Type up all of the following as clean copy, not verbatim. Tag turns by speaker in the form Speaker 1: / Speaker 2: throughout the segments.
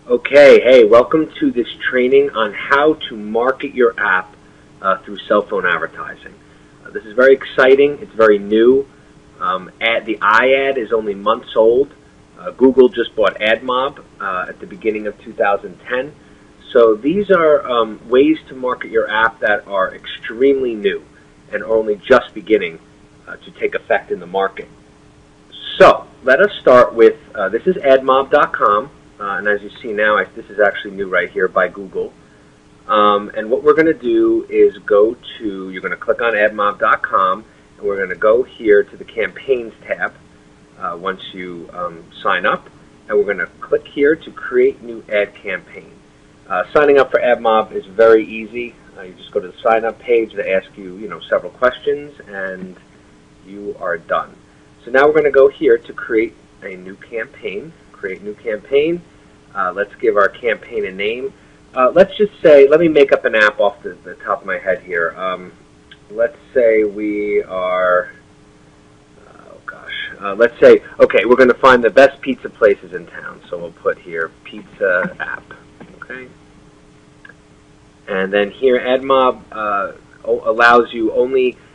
Speaker 1: Okay, hey, welcome to this training on how to market your app through cell phone advertising. This is very exciting. It's very new. The iAd is only months old. Google just bought AdMob at the beginning of 2010. So these are ways to market your app that are extremely new and are only just beginning to take effect in the market. So let us start with, this is admob.com. And as you see now, this is actually new right here by Google. And what we're going to do is you're going to click on admob.com, and we're going to go here to the Campaigns tab once you sign up. And we're going to click here to create new ad campaign. Signing up for AdMob is very easy. You just go to the sign up page. They ask you, several questions, and you are done. So now we're going to go here to create a new campaign. Create new campaign. Let's give our campaign a name. Let's just say, let me make up an app off the top of my head here. Let's say we are, let's say, okay, we're going to find the best pizza places in town. So we'll put here pizza app, okay? And then here AdMob allows you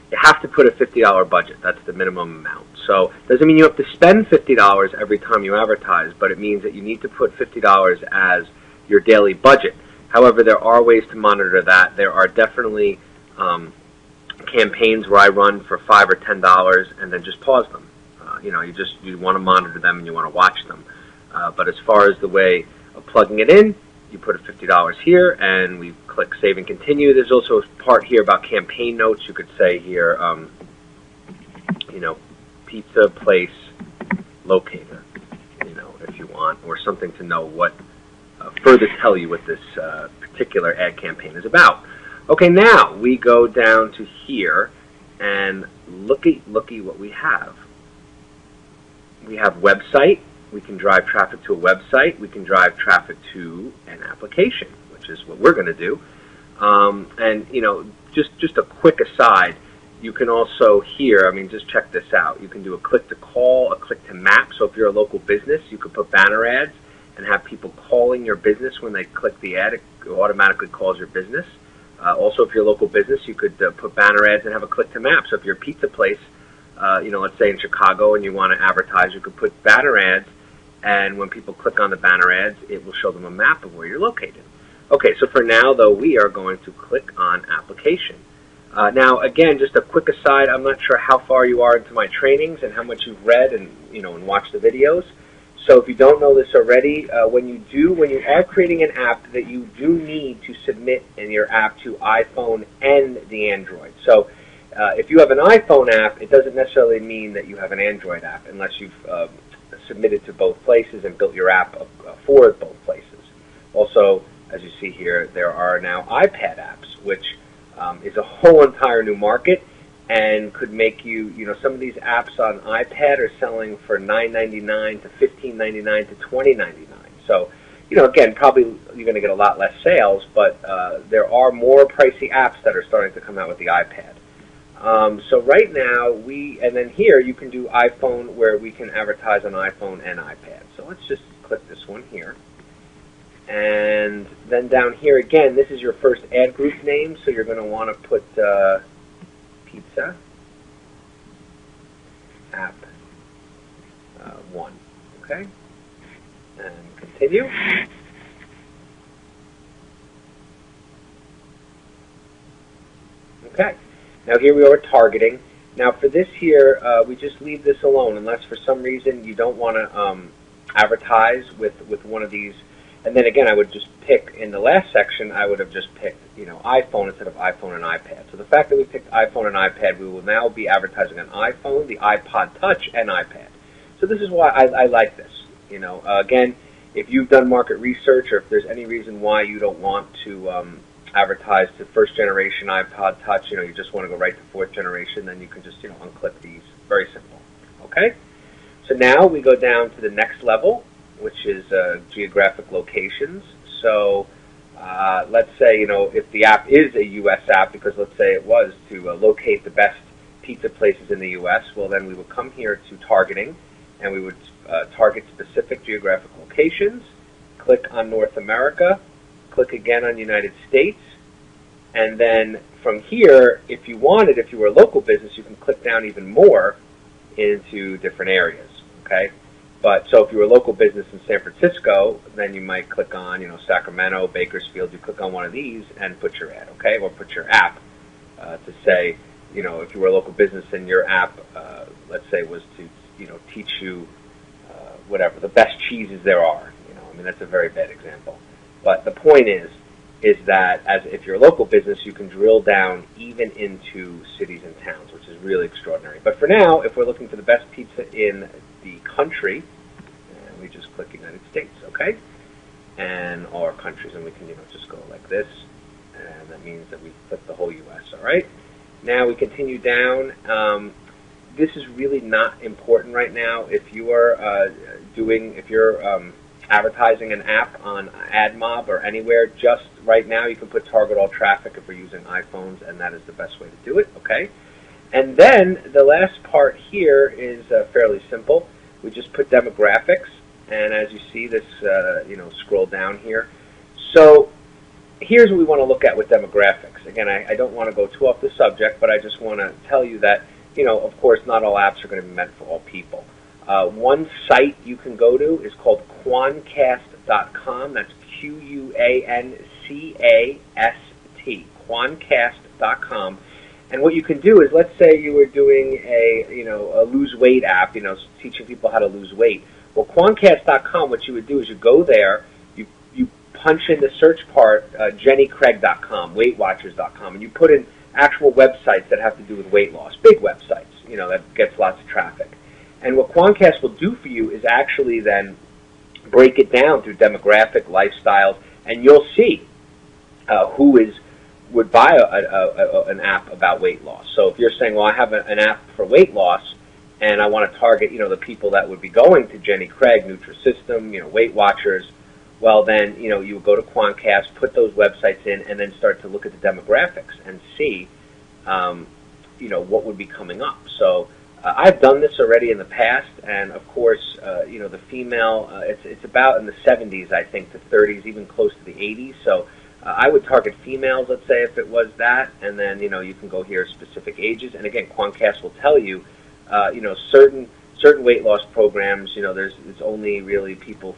Speaker 1: you have to put a $50 budget. That's the minimum amount. So it doesn't mean you have to spend $50 every time you advertise, but it means that you need to put $50 as your daily budget. However, there are ways to monitor that. There are definitely campaigns where I run for $5 or $10 and then just pause them. You want to monitor them and you want to watch them. But as far as the way of plugging it in, you put a $50 here, and we click Save and Continue. There's also a part here about campaign notes. You could say here, pizza place locator, if you want, or something to know what, further tell you what this particular ad campaign is about. Okay, now we go down to here, and looky what we have. We have website. We can drive traffic to a website. We can drive traffic to an application, which is what we're going to do. Just a quick aside, you can also here, just check this out. You can do a click to call, a click to map. So if you're a local business, you could put banner ads and have people calling your business when they click the ad. It automatically calls your business. Also, if you're a local business, you could put banner ads and have a click to map. So if you're a pizza place, let's say in Chicago, and you want to advertise, you could put banner ads, and when people click on the banner ads, it will show them a map of where you're located. Okay, so for now, though, we are going to click on application. Now, again, just a quick aside, I'm not sure how far you are into my trainings and how much you've read and watched the videos. So if you don't know this already, when you are creating an app, that you do need to submit in your app to iPhone and the Android. So if you have an iPhone app, it doesn't necessarily mean that you have an Android app unless you've submitted to both places and built your app for both places. Also, as you see here, there are now iPad apps, which is a whole entire new market and could make some of these apps on iPad are selling for $9.99 to $15.99 to $20.99. So, again, probably you're going to get a lot less sales, but there are more pricey apps that are starting to come out with the iPad. So right now, and then here you can do iPhone, where we can advertise on iPhone and iPad. So let's just click this one here. And then down here again, this is your first ad group name, so you're going to want to put Pizza App 1, okay? And continue. Okay. Now here we are targeting. Now for this here, we just leave this alone unless for some reason you don't want to advertise with one of these. And then again, I would just pick, in the last section, I would have just picked, iPhone instead of iPhone and iPad. So the fact that we picked iPhone and iPad, we will now be advertising on iPhone, the iPod Touch, and iPad. So this is why I like this. Again, if you've done market research, or if there's any reason why you don't want to advertise to first generation iPod Touch, you just want to go right to fourth generation, then you can just, unclick these. Very simple. Okay? So now we go down to the next level, which is geographic locations. So let's say, if the app is a U.S. app, because let's say it was to locate the best pizza places in the U.S., well, then we would come here to targeting, and we would target specific geographic locations, click on North America, click again on United States, and then from here, if you wanted, if you were a local business, you can click down even more into different areas, okay? But so if you were a local business in San Francisco, then you might click on, Sacramento, Bakersfield. You click on one of these and put your ad, okay, or put your app to say, if you were a local business and your app, let's say, was to, teach you whatever the best cheeses there are. That's a very bad example, but the point is that if you're a local business, you can drill down even into cities and towns, which is really extraordinary. But for now, if we're looking for the best pizza in the country, we just click United States, okay? And all our countries, and we can just go like this, and that means that we click the whole U.S., all right? Now we continue down. This is really not important right now. If you are advertising an app on AdMob or anywhere, just right now you can put target all traffic if we're using iPhones, and that is the best way to do it, okay? And then the last part here is fairly simple. We just put demographics, and as you see this, scroll down here. So here's what we want to look at with demographics. Again, I don't want to go too off the subject, but I just want to tell you that, of course, not all apps are going to be meant for all people. One site you can go to is called Quancast.com. That's Quancast, Quancast.com. And what you can do is, let's say you were doing a lose weight app, teaching people how to lose weight. Well, Quancast.com, what you would do is you go there, you punch in the search part, JennyCraig.com, WeightWatchers.com, and you put in actual websites that have to do with weight loss, big websites, that gets lots of traffic. And what Quancast will do for you is actually then break it down through demographic, lifestyles, and you'll see who would buy an app about weight loss. So if you're saying, well, I have an app for weight loss, and I want to target, the people that would be going to Jenny Craig, Nutrisystem, Weight Watchers, well, then, you would go to Quancast, put those websites in, and then start to look at the demographics and see, what would be coming up. So I've done this already in the past, and of course, the female, it's about in the 70s, I think, to 30s, even close to the 80s. So I would target females, let's say, if it was that, and then, you can go here specific ages. And again, Quancast will tell you, certain weight loss programs, it's only really people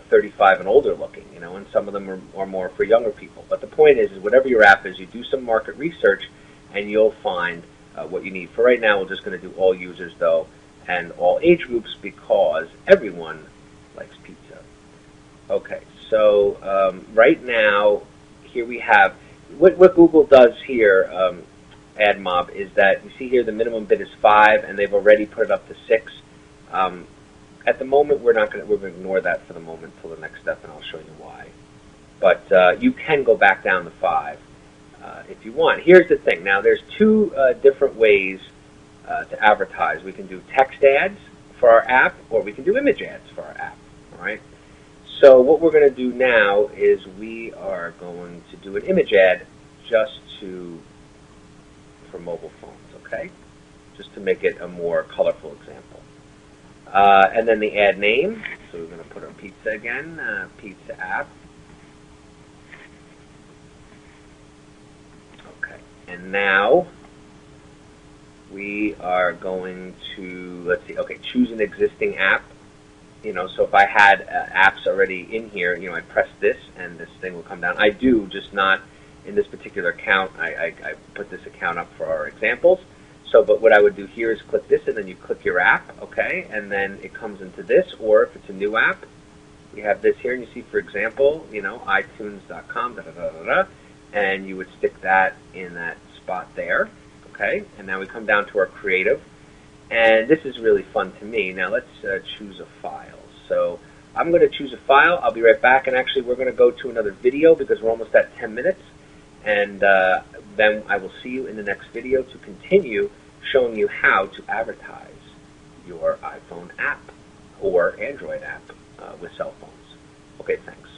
Speaker 1: 35 and older looking, and some of them are more for younger people. But the point is whatever your app is, you do some market research, and you'll find what you need. For right now, we're just going to do all users, though, and all age groups, because everyone likes pizza. Okay, so right now, here we have, what Google does here, AdMob, is that you see here the minimum bid is 5, and they've already put it up to 6. At the moment, we're going to ignore that for the moment till the next step, and I'll show you why. But you can go back down to 5 if you want. Here's the thing. Now, there's 2 different ways to advertise. We can do text ads for our app, or we can do image ads for our app. All right. So what we're going to do now is we are going to do an image ad just for mobile phones, okay? Just to make it a more colorful example. And then the ad name, so we're going to put our pizza again, pizza app. Okay, and now we are going to, let's see, okay, choose an existing app. So if I had apps already in here, I press this and this thing will come down. I do, just not in this particular account. I put this account up for our examples. So, but what I would do here is click this, and then you click your app, okay, and then it comes into this. Or if it's a new app, we have this here, and you see, for example, iTunes.com, and you would stick that in that spot there, okay. And now we come down to our creative, and this is really fun to me. Now let's choose a file. So I'm going to choose a file. I'll be right back, and actually we're going to go to another video because we're almost at 10 minutes. And then I will see you in the next video to continue showing you how to advertise your iPhone app or Android app with cell phones. Okay, thanks.